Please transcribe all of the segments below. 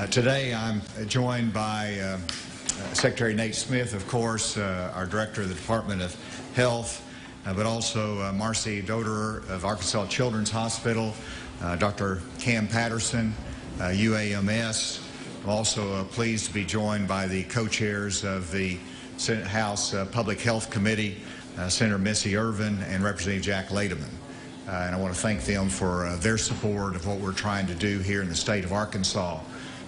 Today I'm joined by Secretary Nate Smith, of course, our Director of the Department of Health, but also Marcy Doderer of Arkansas Children's Hospital, Dr. Cam Patterson, UAMS. I'm also pleased to be joined by the co-chairs of the Senate House Public Health Committee, Senator Missy Irvin and Representative Jack Lademan. And I want to thank them for their support of what we're trying to do here in the state of Arkansas.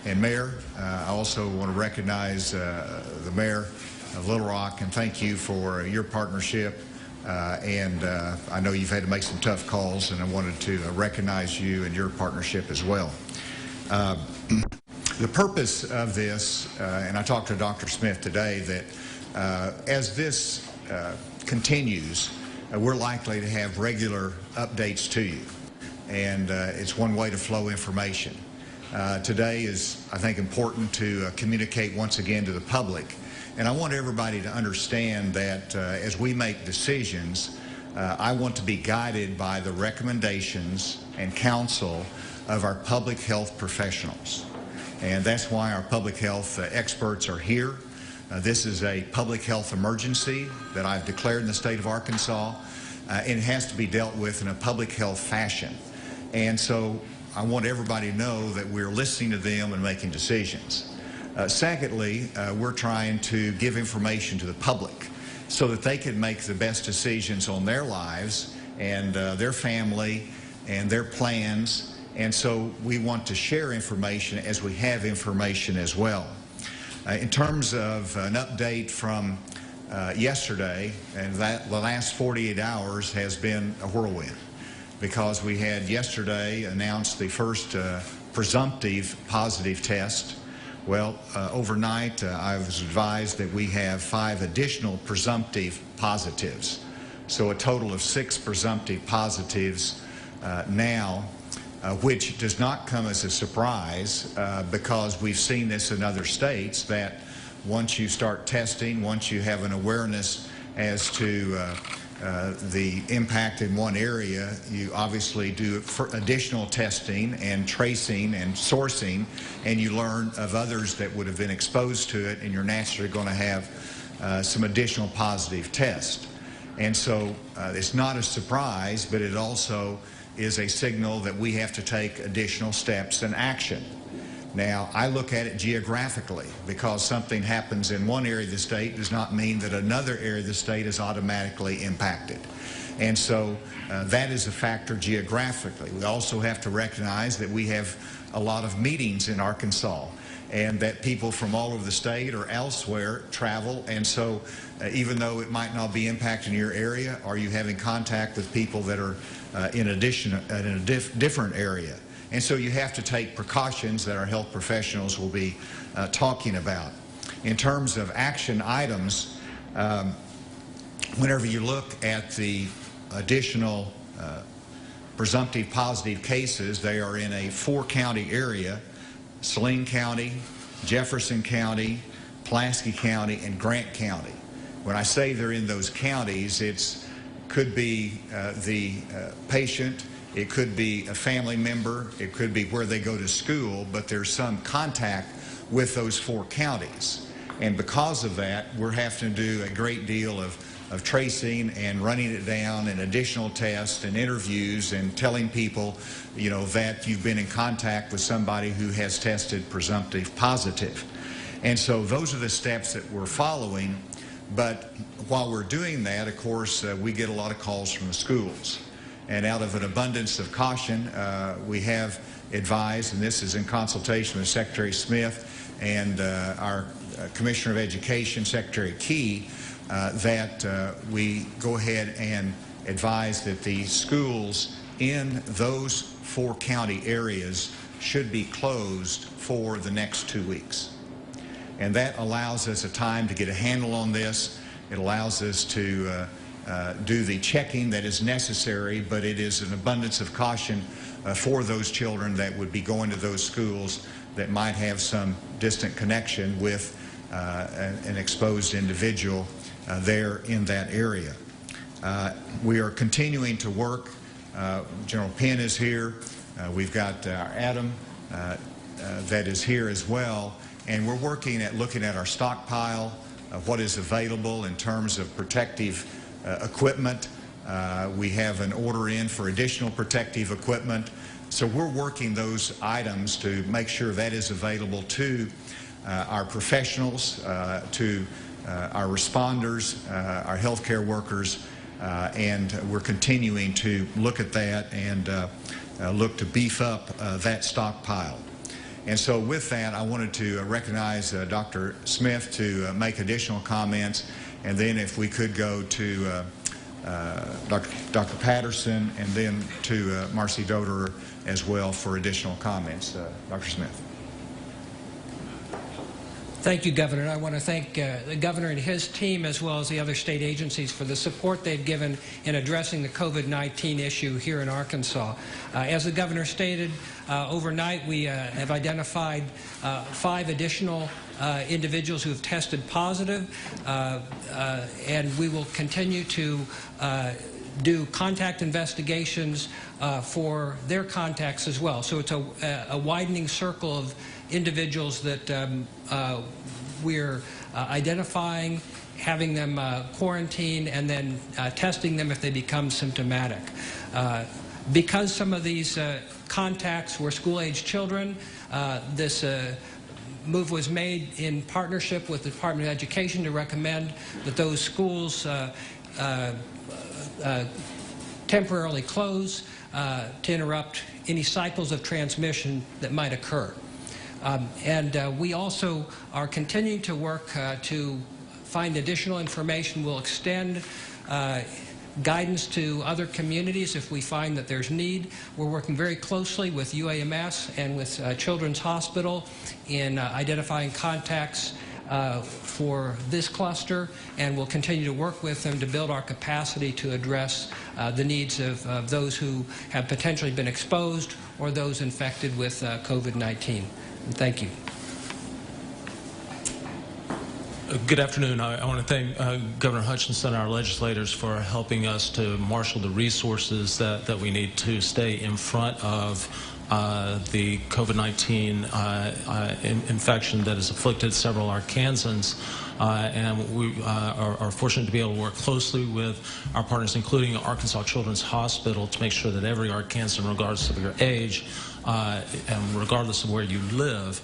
And Mayor, I also want to recognize the Mayor of Little Rock and thank you for your partnership. I know you've had to make some tough calls, and I wanted to recognize you and your partnership as well. The purpose of this, and I talked to Dr. Smith today, that as this continues, we're likely to have regular updates to you, and it's one way to flow information. Today is, I think, important to communicate once again to the public, and I want everybody to understand that as we make decisions, I want to be guided by the recommendations and counsel of our public health professionals, and that's why our public health experts are here. This is a public health emergency that I've declared in the state of Arkansas, and it has to be dealt with in a public health fashion. And so I want everybody to know that we're listening to them and making decisions. Secondly, we're trying to give information to the public so that they can make the best decisions on their lives and their family and their plans. And so we want to share information as we have information as well. In terms of an update from yesterday, and the last 48 hours has been a whirlwind, because we had yesterday announced the first presumptive positive test. Well, overnight I was advised that we have 5 additional presumptive positives. So a total of 6 presumptive positives now, which does not come as a surprise because we've seen this in other states, that once you start testing, once you have an awareness as to the impact in one area, you obviously do additional testing and tracing and sourcing, and you learn of others that would have been exposed to it, and you're naturally going to have some additional positive tests. And so it's not a surprise, but it also is a signal that we have to take additional steps and action. Now, I look at it geographically, because something happens in one area of the state does not mean that another area of the state is automatically impacted. And so that is a factor geographically. We also have to recognize that we have a lot of meetings in Arkansas, and that people from all over the state or elsewhere travel. And so even though it might not be impacting your area, are you having contact with people that are in a different area? And so you have to take precautions that our health professionals will be talking about. In terms of action items, whenever you look at the additional presumptive positive cases, they are in a 4-county area: Saline County, Jefferson County, Pulaski County, and Grant County. When I say they're in those counties, it could be the patient, it could be a family member, it could be where they go to school, but there's some contact with those 4 counties. And because of that, we're having to do a great deal of tracing and running it down, and additional tests and interviews, and telling people, you know, that you've been in contact with somebody who has tested presumptive positive. And so those are the steps that we're following. But while we're doing that, of course, we get a lot of calls from the schools. And out of an abundance of caution, we have advised, and this is in consultation with Secretary Smith and our Commissioner of Education, Secretary Key, that we go ahead and advise that the schools in those 4 county areas should be closed for the next 2 weeks. And that allows us a time to get a handle on this. It allows us to do the checking that is necessary, but it is an abundance of caution for those children that would be going to those schools that might have some distant connection with an exposed individual there in that area. We are continuing to work. General Penn is here. We've got Adam that is here as well, and we're working at looking at our stockpile, what is available in terms of protective equipment. We have an order in for additional protective equipment. So we're working those items to make sure that is available to our professionals, to our responders, our healthcare workers, and we're continuing to look at that and look to beef up that stockpile. And so with that, I wanted to recognize Dr. Smith to make additional comments, and then if we could go to Dr. Patterson and then to Marcy Doderer as well for additional comments. Dr. Smith. Thank you, Governor. And I want to thank the Governor and his team, as well as the other state agencies, for the support they've given in addressing the COVID-19 issue here in Arkansas. As the Governor stated, overnight we have identified 5 additional individuals who have tested positive, and we will continue to do contact investigations for their contacts as well. So it's a widening circle of individuals that we're identifying, having them quarantined, and then testing them if they become symptomatic. Because some of these contacts were school-age children, this move was made in partnership with the Department of Education to recommend that those schools temporarily close to interrupt any cycles of transmission that might occur. And we also are continuing to work to find additional information. We'll extend guidance to other communities if we find that there's need. We're working very closely with UAMS and with Children's Hospital in identifying contacts for this cluster, and we'll continue to work with them to build our capacity to address the needs of those who have potentially been exposed or those infected with COVID-19. Thank you. Good afternoon. I want to thank Governor Hutchinson and our legislators for helping us to marshal the resources that we need to stay in front of the COVID-19 infection that has afflicted several Arkansans. And we are fortunate to be able to work closely with our partners, including Arkansas Children's Hospital, to make sure that every Arkansan, regardless of your age and regardless of where you live,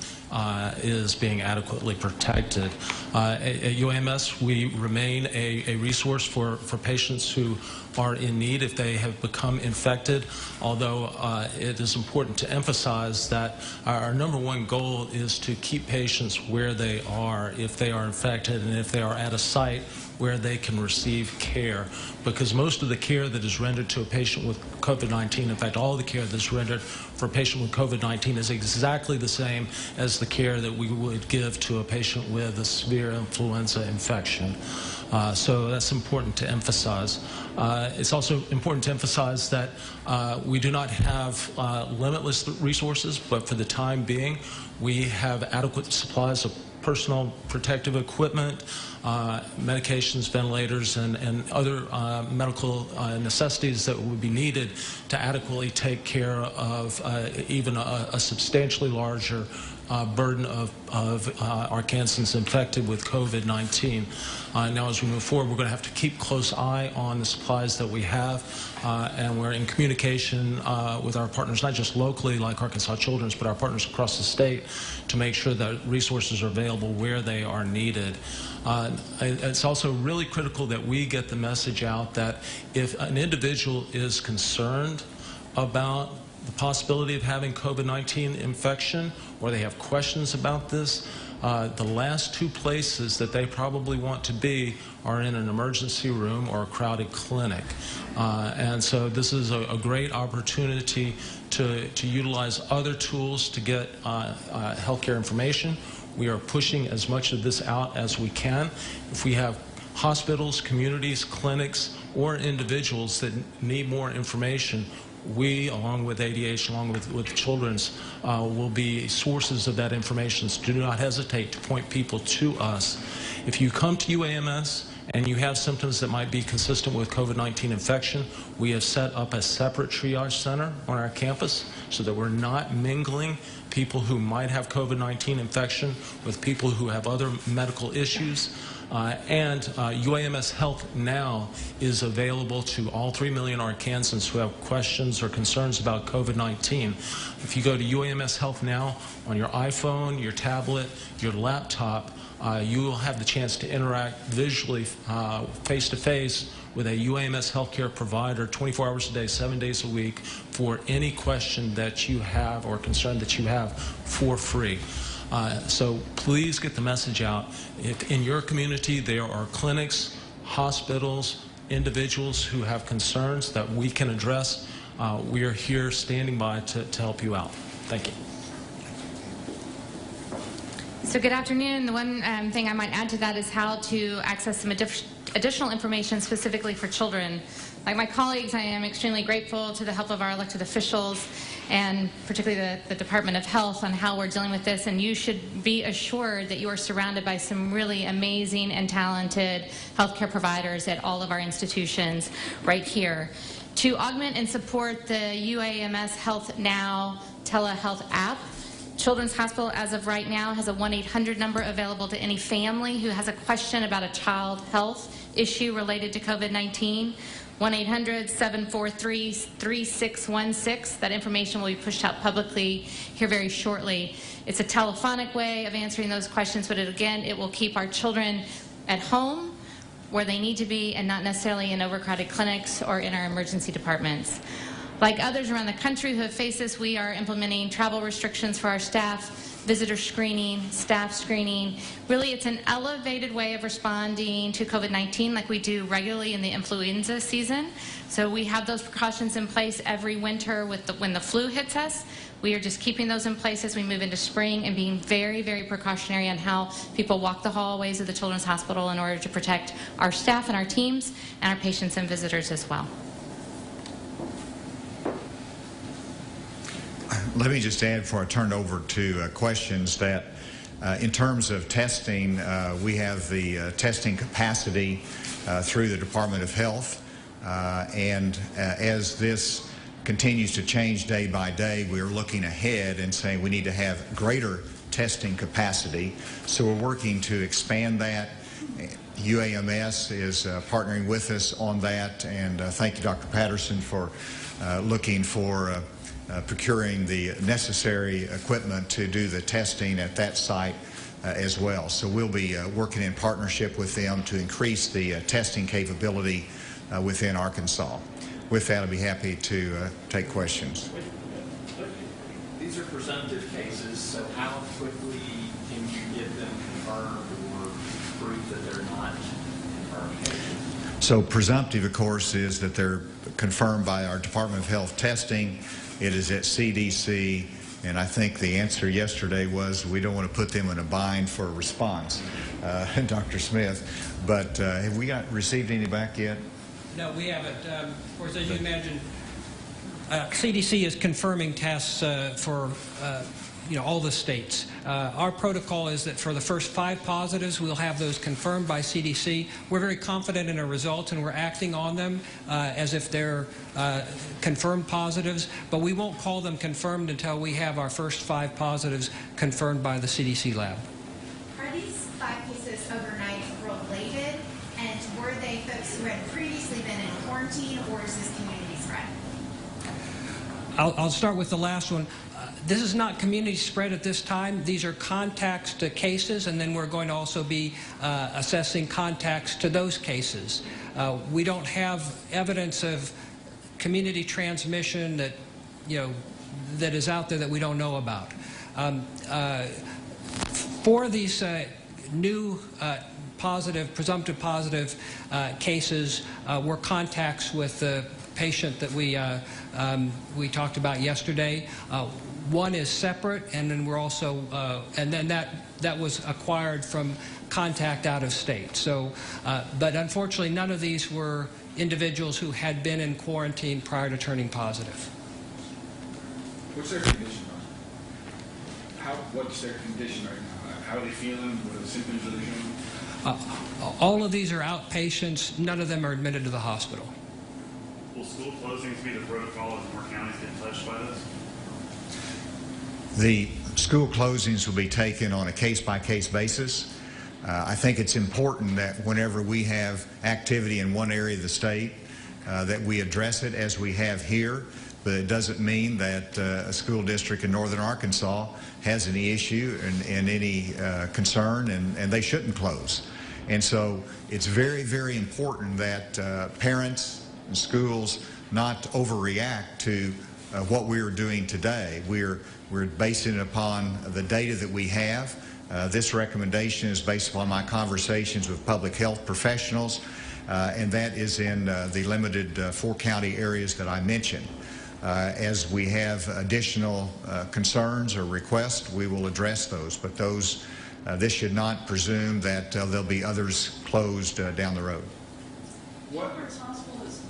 is being adequately protected. At UAMS, we remain a resource for patients who are in need if they have become infected, although it is important to emphasize that our #1 goal is to keep patients where they are if they are infected and if they are at a site where they can receive care, because most of the care that is rendered to a patient with COVID-19, in fact all the care that is rendered for a patient with COVID-19 is exactly the same as the care that we would give to a patient with a severe influenza infection. So that's important to emphasize. It's also important to emphasize that we do not have limitless resources, but for the time being, we have adequate supplies of personal protective equipment, medications, ventilators, and other medical necessities that would be needed to adequately take care of even a substantially larger burden of Arkansans infected with COVID-19. Now, as we move forward, we're going to have to keep close eye on the supplies that we have, and we're in communication with our partners, not just locally like Arkansas Children's, but our partners across the state, to make sure that resources are available where they are needed. It's also really critical that we get the message out that if an individual is concerned about the possibility of having COVID-19 infection, or they have questions about this, the last 2 places that they probably want to be are in an emergency room or a crowded clinic. And so this is a great opportunity to utilize other tools to get healthcare information. We are pushing as much of this out as we can. If we have hospitals, communities, clinics, or individuals that need more information, we, along with ADH, along with Children's, will be sources of that information. So do not hesitate to point people to us. If you come to UAMS and you have symptoms that might be consistent with COVID-19 infection, we have set up a separate triage center on our campus so that we're not mingling people who might have COVID-19 infection, with people who have other medical issues. And UAMS Health Now is available to all 3 million Arkansans who have questions or concerns about COVID-19. If you go to UAMS Health Now on your iPhone, your tablet, your laptop, you will have the chance to interact visually, face-to-face, with a UAMS healthcare provider 24 hours a day, 7 days a week, for any question that you have or concern that you have for free. So please get the message out. If in your community there are clinics, hospitals, individuals who have concerns that we can address, we are here standing by to help you out. Thank you. So good afternoon. The one thing I might add to that is how to access some additional information specifically for children. Like my colleagues, I am extremely grateful to the help of our elected officials and particularly the Department of Health on how we're dealing with this. And you should be assured that you are surrounded by some really amazing and talented healthcare providers at all of our institutions right here. To augment and support the UAMS Health Now telehealth app, Children's Hospital, as of right now, has a 1-800 number available to any family who has a question about a child health issue related to COVID-19. 1-800-743-3616. That information will be pushed out publicly here very shortly. It's a telephonic way of answering those questions, but it will keep our children at home where they need to be and not necessarily in overcrowded clinics or in our emergency departments. Like others around the country who have faced this, we are implementing travel restrictions for our staff, visitor screening, staff screening. Really, it's an elevated way of responding to COVID-19 like we do regularly in the influenza season. So we have those precautions in place every winter when the flu hits us. We are just keeping those in place as we move into spring and being very, very precautionary on how people walk the hallways of the Children's Hospital in order to protect our staff and our teams and our patients and visitors as well. Let me just add before I turn over to questions that in terms of testing, we have the testing capacity through the Department of Health, and as this continues to change day by day, we're looking ahead and saying we need to have greater testing capacity. So we're working to expand that. UAMS is partnering with us on that, and thank you, Dr. Patterson, for looking for procuring the necessary equipment to do the testing at that site as well. So we'll be working in partnership with them to increase the testing capability within Arkansas. With that, I'll be happy to take questions. These are presumptive cases, so how quickly can you get them confirmed or prove that they're not confirmed cases? So presumptive, of course, is that they're confirmed by our Department of Health testing. It is at CDC, and I think the answer yesterday was we don't want to put them in a bind for a response, Dr. Smith. But have we received any back yet? No, we haven't. Of course, as you imagine, CDC is confirming tests for all the states. Our protocol is that for the first 5 positives, we'll have those confirmed by CDC. We're very confident in our results, and we're acting on them as if they're confirmed positives, but we won't call them confirmed until we have our first 5 positives confirmed by the CDC lab. Are these 5 cases overnight related, and were they folks who had previously been in quarantine, or is this community spread? I'll start with the last one. This is not community spread at this time. These are contacts to cases, and then we're going to also be assessing contacts to those cases. We don't have evidence of community transmission that is out there that we don't know about. For these new presumptive positive cases, were contacts with the patient that we talked about yesterday. One is separate, and then we're also, and then that was acquired from contact out of state. So, but unfortunately, none of these were individuals who had been in quarantine prior to turning positive. What's their condition? What's their condition right now? How are they feeling? What are the symptoms are they showing? All of these are outpatients. None of them are admitted to the hospital. Will school closings be the protocol as more counties get touched by this? school closings will be taken on a case-by-case basis. I think it's important that whenever we have activity in one area of the state, that we address it as we have here, but it doesn't mean that a school district in northern Arkansas has any issue and any concern, and they shouldn't close. And so it's very, very important that parents and schools not overreact to what we are doing today. We're basing it upon the data that we have. This recommendation is based upon my conversations with public health professionals, and that is in the limited 4-county areas that I mentioned. As we have additional concerns or requests, we will address those, but those this should not presume that there'll be others closed down the road. Children's Hospital has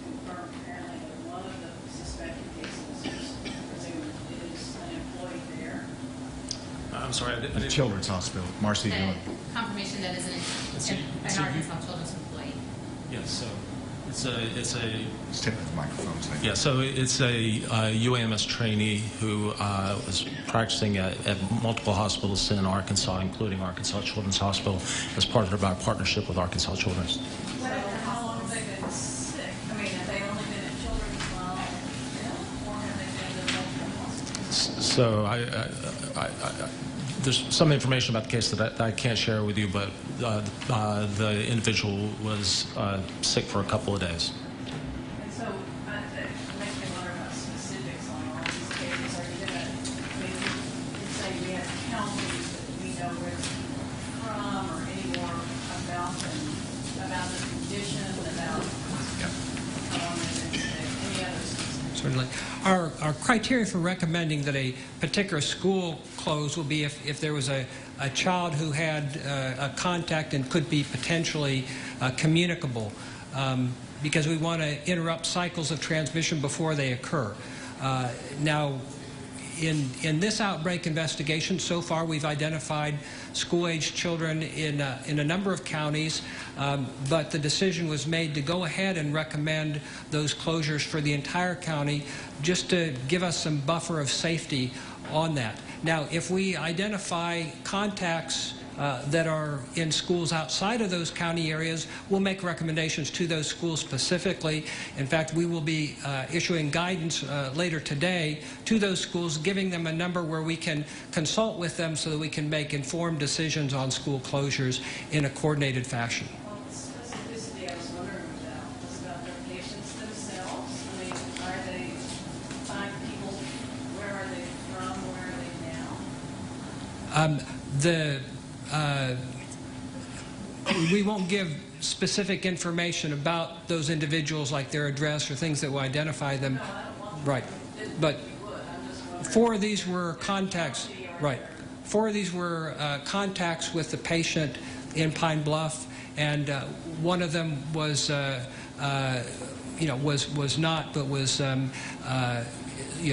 confirmed apparently that one of the suspected cases is presumed is an employee there. I'm sorry, I didn't. Children's Hospital. Marcy, do you want? Confirmation that is an Arkansas Children's employee. Yes, so it's a Tip of the microphone. yeah, so it's a UAMS trainee who was practicing at multiple hospitals in Arkansas, including Arkansas Children's Hospital, as part of our partnership with Arkansas Children's. How long have they been sick? I mean, have they only been at Children's while ill, or have they been at multiple hospitals? So there's some information about the case that I can't share with you, but the individual was sick for a couple of days. And so it makes me wonder about specifics on all these cases. Are you going to say we have counties that we know where it's from, or any more about the condition, about how long they've been sick, any other specifics? Certainly. Our criteria for recommending that a particular school close will be if there was a child who had a contact and could be potentially communicable, because we want to interrupt cycles of transmission before they occur. Now, in this outbreak investigation, so far we've identified school-aged children in a number of counties, but the decision was made to go ahead and recommend those closures for the entire county, just to give us some buffer of safety on that. Now, if we identify contacts that are in schools outside of those county areas, we'll make recommendations to those schools specifically. In fact, we will be issuing guidance later today to those schools, giving them a number where we can consult with them so that we can make informed decisions on school closures in a coordinated fashion. Well, the specificity I was wondering about was about their patients themselves. I mean, are they fine people? Where are they from? Where are they now? We won't give specific information about those individuals, like their address or things that will identify them. No, I don't want Right. But I'm just wondering. 4 of these were contacts. Right. 4 of these were contacts with the patient in Pine Bluff, and one of them was, was not, but was,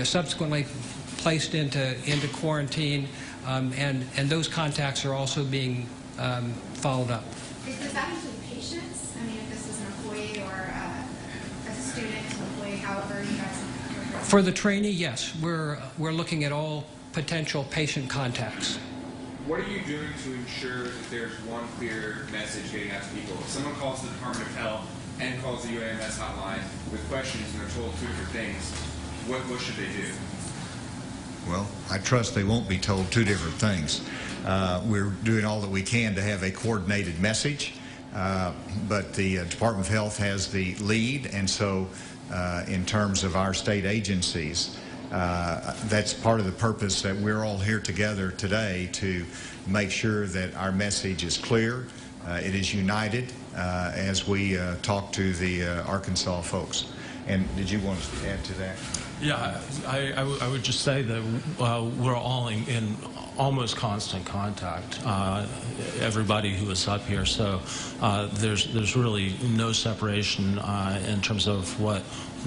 subsequently placed into quarantine, and those contacts are also being followed up. Does that include patients? I mean, if this is an employee or a student, employee, however you guys... For the trainee, yes. We're looking at all potential patient contacts. What are you doing to ensure that there's one clear message getting out to people? If someone calls the Department of Health and calls the UAMS hotline with questions and they're told 2 different things, what should they do? Well, I trust they won't be told 2 different things. We're doing all that we can to have a coordinated message, but the Department of Health has the lead, and so in terms of our state agencies, that's part of the purpose that we're all here together today, to make sure that our message is clear, it is united as we talk to the Arkansas folks. And did you want to add to that? Yeah, I would just say that we're all in almost constant contact, everybody who is up here. So there's really no separation in terms of what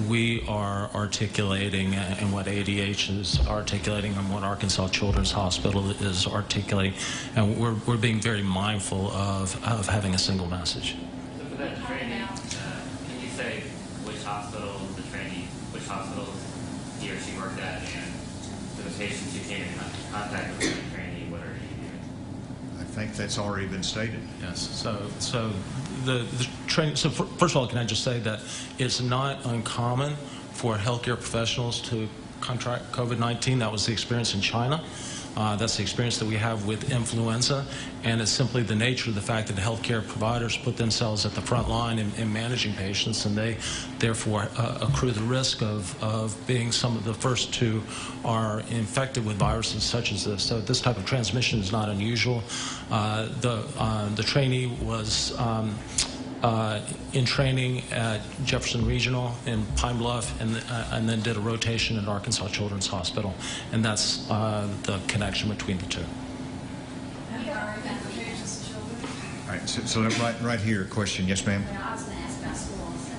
we are articulating and what ADH is articulating and what Arkansas Children's Hospital is articulating. And we're being very mindful of having a single message. So for that training, can you say which hospital the trainee, which hospitals he or she worked at, and the patients you came in contact with the trainee, what are you doing? I think that's already been stated. Yes. So the training. So first of all, can I just say that it's not uncommon for healthcare professionals to contract COVID-19. That was the experience in China. That's the experience that we have with influenza, and it's simply the nature of the fact that healthcare providers put themselves at the front line in managing patients, and they therefore accrue the risk of being some of the first to are infected with viruses such as this. So this type of transmission is not unusual. The trainee was in training at Jefferson Regional in Pine Bluff, and then did a rotation at Arkansas Children's Hospital, and that's the connection between the two. All right, so right here, question. Yes, ma'am. I was going to ask about schools.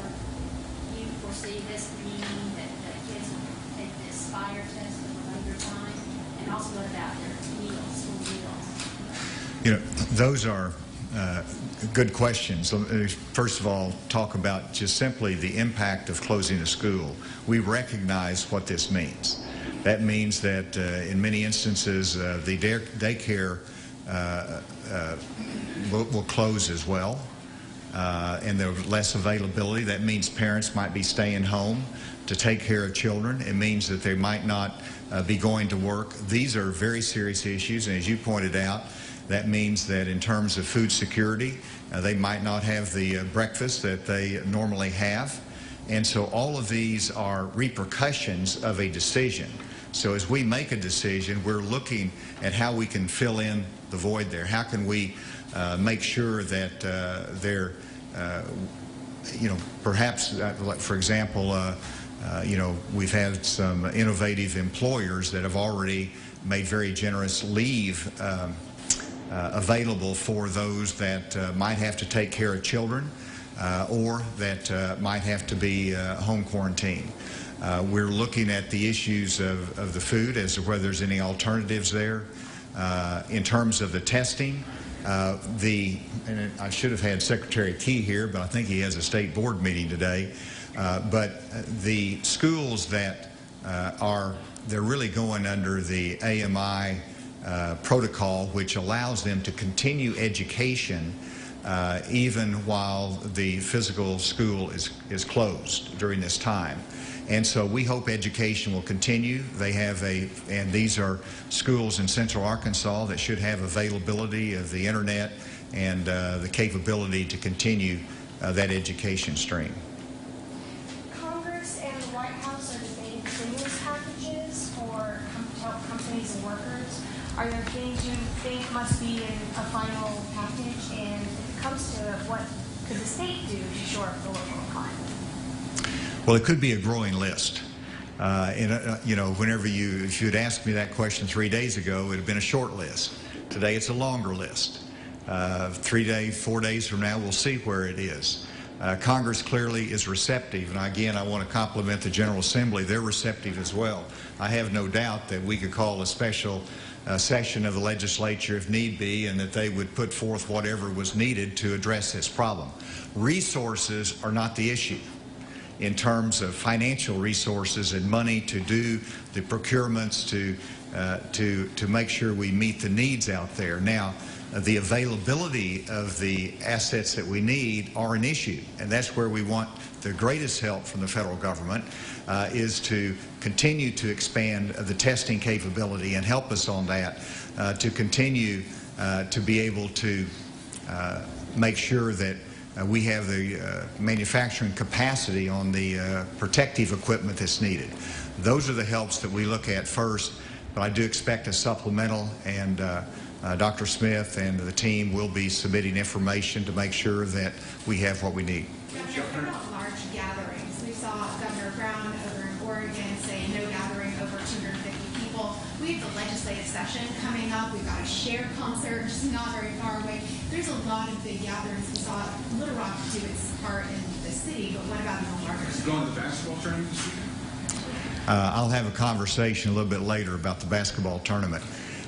Do you foresee this meaning that kids will take this fire test at a later time? And also what about their meals, school meals? You know, those are good questions. Let me first of all talk about just simply the impact of closing a school. We recognize what this means. That means that in many instances the daycare will close as well, and there's less availability. That means parents might be staying home to take care of children. It means that they might not be going to work. These are very serious issues, and as you pointed out, that means that in terms of food security, they might not have the breakfast that they normally have. And so all of these are repercussions of a decision. So as we make a decision, we're looking at how we can fill in the void there. How can we make sure that they're, perhaps, like for example, we've had some innovative employers that have already made very generous leave available for those that might have to take care of children or that might have to be home quarantined. We're looking at the issues of the food as to whether there's any alternatives there. In terms of the testing, and I should have had Secretary Key here, but I think he has a state board meeting today. But the schools that they're really going under the AMI protocol, which allows them to continue education even while the physical school is closed during this time. And so we hope education will continue. They have and these are schools in Central Arkansas that should have availability of the internet and the capability to continue that education stream. Congress and the White House are debating stimulus packages for companies and workers. Are there things you think must be in a final package? And if it comes to it, what could the state do to shore up the local economy? Well, it could be a growing list. If you had asked me that question 3 days ago, it would have been a short list. Today, it's a longer list. 4 days from now, we'll see where it is. Congress clearly is receptive, and again, I want to compliment the General Assembly. They're receptive as well. I have no doubt that we could call a special session of the legislature if need be, and that they would put forth whatever was needed to address this problem. Resources are not the issue in terms of financial resources and money to do the procurements to make sure we meet the needs out there. Now, the availability of the assets that we need are an issue, and that's where we want the greatest help from the federal government is to continue to expand the testing capability and help us on that to continue to be able to make sure that we have the manufacturing capacity on the protective equipment that's needed. Those are the helps that we look at first, but I do expect a supplemental, and Dr. Smith and the team will be submitting information to make sure that we have what we need. Governor, what about large gatherings? We saw Governor Brown over in Oregon say no gathering over 250 people. We have the legislative session coming up. We've got a share concert just not very far away. There's a lot of big gatherings. We saw Little Rock do its part in the city, but what about in the larger city? Going to the basketball tournament this weekend? I'll have a conversation a little bit later about the basketball tournament.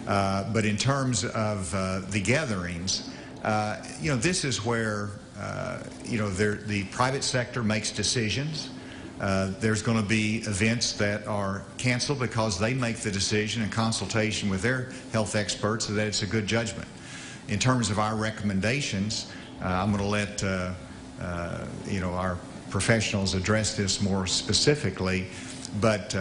But in terms of the gatherings, this is where, the private sector makes decisions. There's going to be events that are canceled because they make the decision in consultation with their health experts that it's a good judgment. In terms of our recommendations, I'm going to let our professionals address this more specifically, but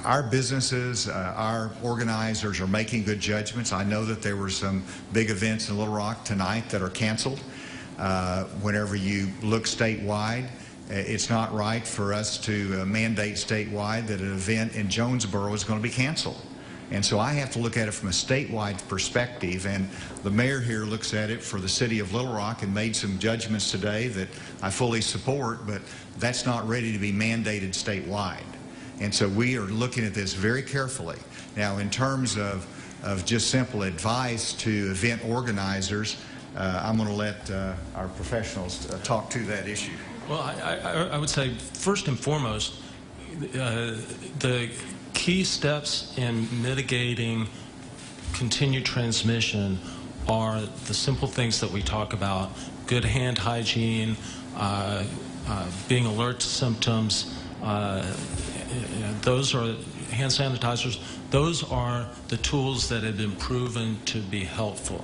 our businesses, our organizers are making good judgments. I know that there were some big events in Little Rock tonight that are canceled. Whenever you look statewide, it's not right for us to mandate statewide that an event in Jonesboro is going to be canceled. And so I have to look at it from a statewide perspective, and the mayor here looks at it for the city of Little Rock and made some judgments today that I fully support, but that's not ready to be mandated statewide. And so we are looking at this very carefully. Now, in terms of just simple advice to event organizers, I'm going to let our professionals talk to that issue. Well, I would say, first and foremost, the key steps in mitigating continued transmission are the simple things that we talk about: good hand hygiene, being alert to symptoms. Those are hand sanitizers. Those are the tools that have been proven to be helpful.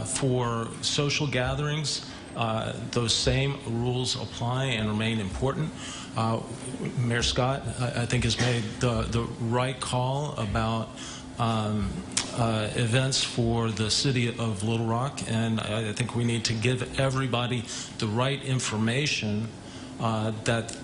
For social gatherings, those same rules apply and remain important. Mayor Scott, I think, has made the right call about events for the city of Little Rock, and I think we need to give everybody the right information that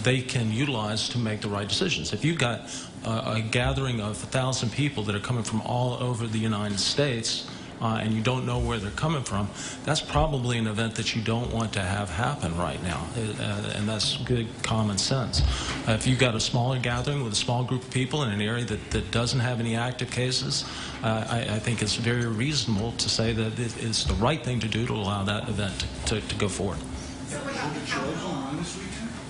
they can utilize to make the right decisions. If you've got a gathering of 1,000 people that are coming from all over the United States, and you don't know where they're coming from, that's probably an event that you don't want to have happen right now, and that's good common sense. If you've got a smaller gathering with a small group of people in an area that doesn't have any active cases, I think it's very reasonable to say that it's the right thing to do to allow that event to go forward.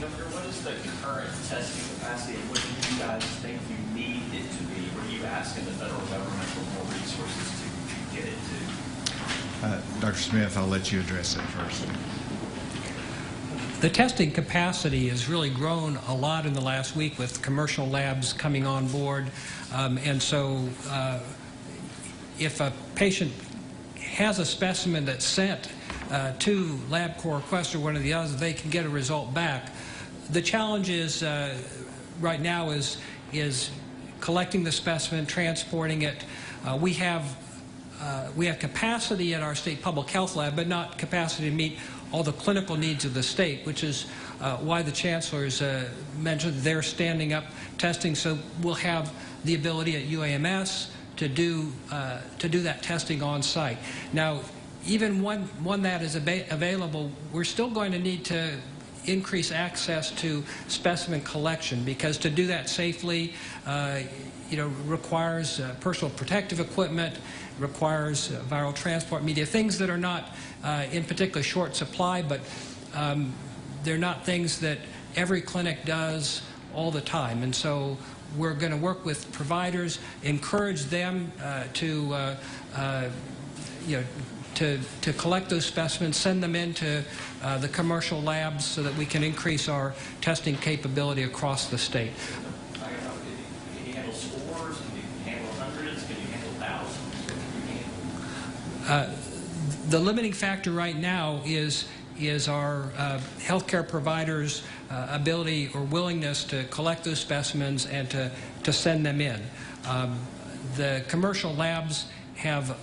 Governor, what is the current testing capacity, and what do you guys think you need it to be? What are you asking the federal government for more resources to get it to? Dr. Smith, I'll let you address that first. The testing capacity has really grown a lot in the last week with commercial labs coming on board. And so if a patient has a specimen that's sent to LabCorp, Quest, or one of the others, they can get a result back. The challenge is right now is collecting the specimen, transporting it. We have capacity at our state public health lab, but not capacity to meet all the clinical needs of the state, which is why the chancellors mentioned they're standing up testing. So we'll have the ability at UAMS to do that testing on site. Now, even when that is available, we're still going to need to increase access to specimen collection, because to do that safely, requires personal protective equipment, requires viral transport media, things that are not in particular short supply, but they're not things that every clinic does all the time. And so we're going to work with providers, encourage them to collect those specimens, send them into the commercial labs so that we can increase our testing capability across the state. Can you handle scores? Can you handle hundreds? Can you handle thousands? The limiting factor right now is our healthcare providers' ability or willingness to collect those specimens and to send them in. The commercial labs have,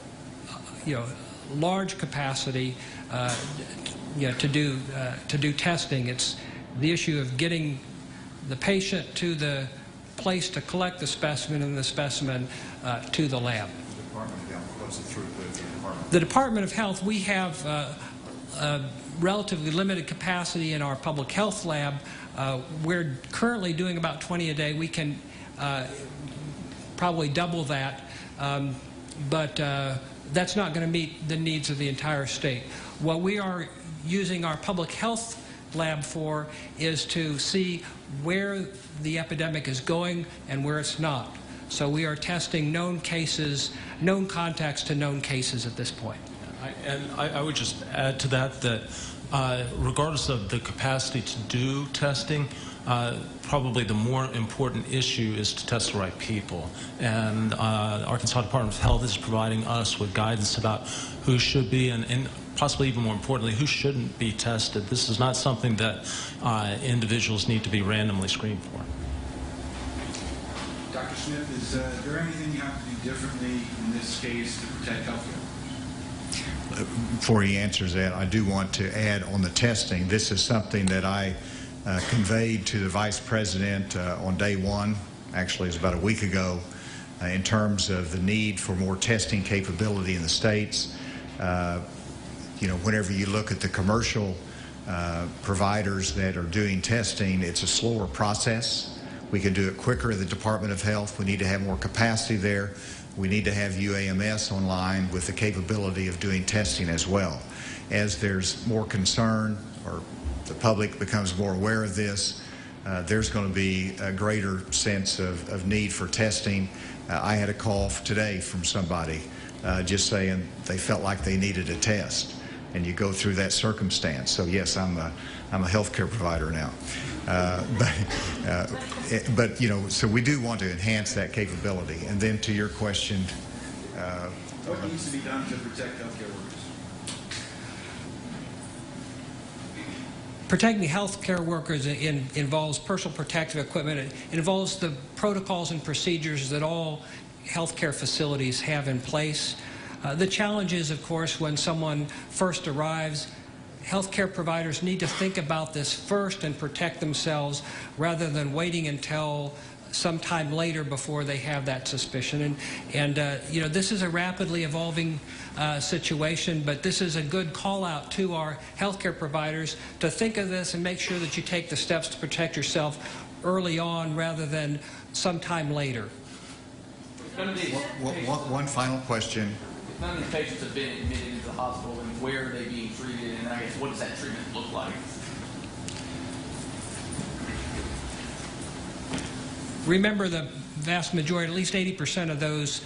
large capacity to do testing. It's the issue of getting the patient to the place to collect the specimen and the specimen to the lab. The Department of Health, we have relatively limited capacity in our public health lab. We're currently doing about 20 a day. We can probably double that, but that's not going to meet the needs of the entire state. What we are using our public health lab for is to see where the epidemic is going and where it's not. So we are testing known cases, known contacts to known cases at this point. I would just add to that Regardless of the capacity to do testing, probably the more important issue is to test the right people. And Arkansas Department of Health is providing us with guidance about who should be and possibly even more importantly, who shouldn't be tested. This is not something that individuals need to be randomly screened for. Dr. Smith, is there anything you have to do differently in this case to protect healthcare? Before he answers that, I do want to add on the testing. This is something that I conveyed to the Vice President on day one, actually it was about a week ago, in terms of the need for more testing capability in the states. You know, whenever you look at the commercial providers that are doing testing, it's a slower process. We can do it quicker at the Department of Health. We need to have more capacity there. We need to have UAMS online with the capability of doing testing as well. As there's more concern or the public becomes more aware of this, there's going to be a greater sense of need for testing. I had a call today from somebody just saying they felt like they needed a test. And you go through that circumstance. So yes, I'm a healthcare provider now. But you know, so we do want to enhance that capability. And then to your question, what needs to be done to protect healthcare workers? Protecting healthcare workers involves personal protective equipment. It involves the protocols and procedures that all healthcare facilities have in place. The challenge is, of course, when someone first arrives, healthcare providers need to think about this first and protect themselves rather than waiting until sometime later before they have that suspicion. And you know, this is a rapidly evolving situation, but this is a good call out to our healthcare providers to think of this and make sure that you take the steps to protect yourself early on rather than sometime later. One final question. None of these patients have been admitted into the hospital, and where are they being treated, and I guess what does that treatment look like? Remember, the vast majority, at least 80% of those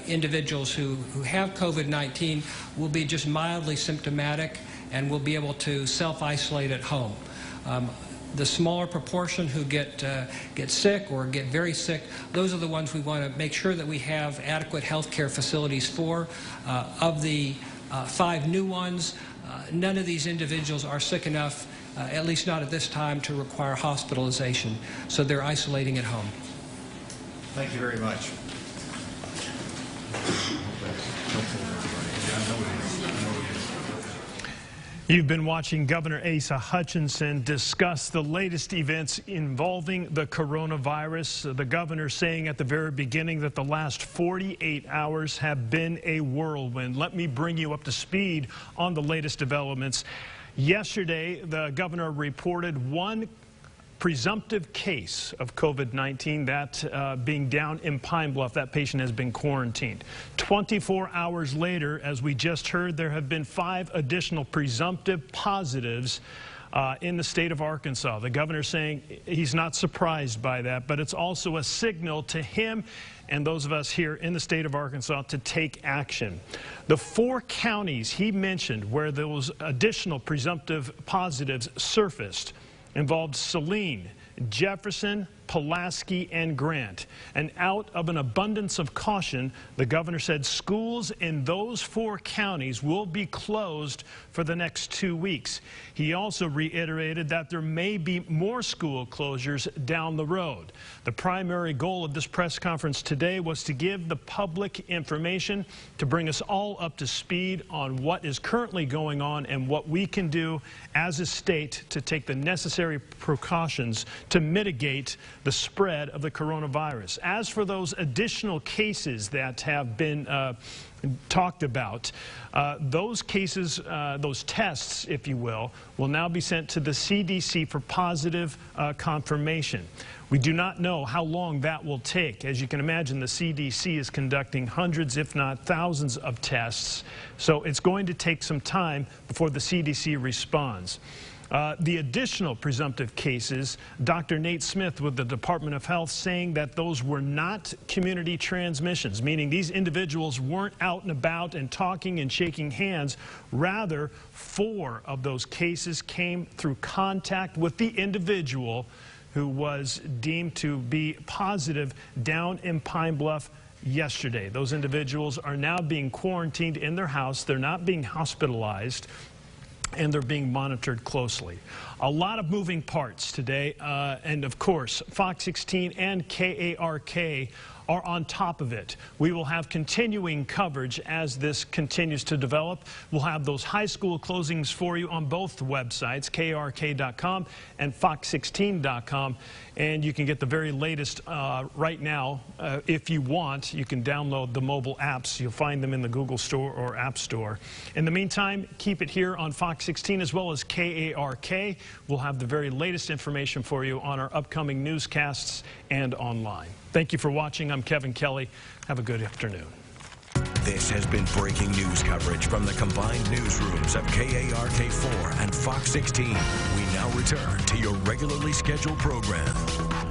individuals who have COVID-19 will be just mildly symptomatic and will be able to self-isolate at home. The smaller proportion who get sick or get very sick, those are the ones we want to make sure that we have adequate health care facilities for. Of the 5 new ones, none of these individuals are sick enough, at least not at this time, to require hospitalization. So they're isolating at home. Thank you very much. You've been watching Governor Asa Hutchinson discuss the latest events involving the coronavirus. The governor saying at the very beginning that the last 48 hours have been a whirlwind. Let me bring you up to speed on the latest developments. Yesterday, the governor reported one presumptive case of COVID-19, that being down in Pine Bluff. That patient has been quarantined. 24 hours later, as we just heard, there have been 5 additional presumptive positives in the state of Arkansas. The governor saying he's not surprised by that, but it's also a signal to him and those of us here in the state of Arkansas to take action. The 4 counties he mentioned where those additional presumptive positives surfaced involved Saline, Jefferson, Pulaski, and Grant. And out of an abundance of caution, the governor said schools in those 4 counties will be closed for the next 2 weeks. He also reiterated that there may be more school closures down the road. The primary goal of this press conference today was to give the public information to bring us all up to speed on what is currently going on and what we can do as a state to take the necessary precautions to mitigate the spread of the coronavirus. As for those additional cases that have been talked about, those cases, those tests, if you will now be sent to the CDC for positive confirmation. We do not know how long that will take. As you can imagine, the CDC is conducting hundreds, if not thousands, of tests. So it's going to take some time before the CDC responds. The additional presumptive cases, Dr. Nate Smith with the Department of Health saying that those were not community transmissions, meaning these individuals weren't out and about and talking and shaking hands. Rather, 4 of those cases came through contact with the individual who was deemed to be positive down in Pine Bluff yesterday. Those individuals are now being quarantined in their house. They're not being hospitalized, and they're being monitored closely. A lot of moving parts today, and of course, Fox 16 and KARK are on top of it. We will have continuing coverage as this continues to develop. We'll have those high school closings for you on both websites, KARK.com and Fox16.com. And you can get the very latest right now. If you want, you can download the mobile apps. You'll find them in the Google Store or App Store. In the meantime, keep it here on Fox 16 as well as KARK. We'll have the very latest information for you on our upcoming newscasts and online. Thank you for watching. I'm Kevin Kelly. Have a good afternoon. This has been breaking news coverage from the combined newsrooms of KARK4 and Fox 16. We now return to your regularly scheduled program.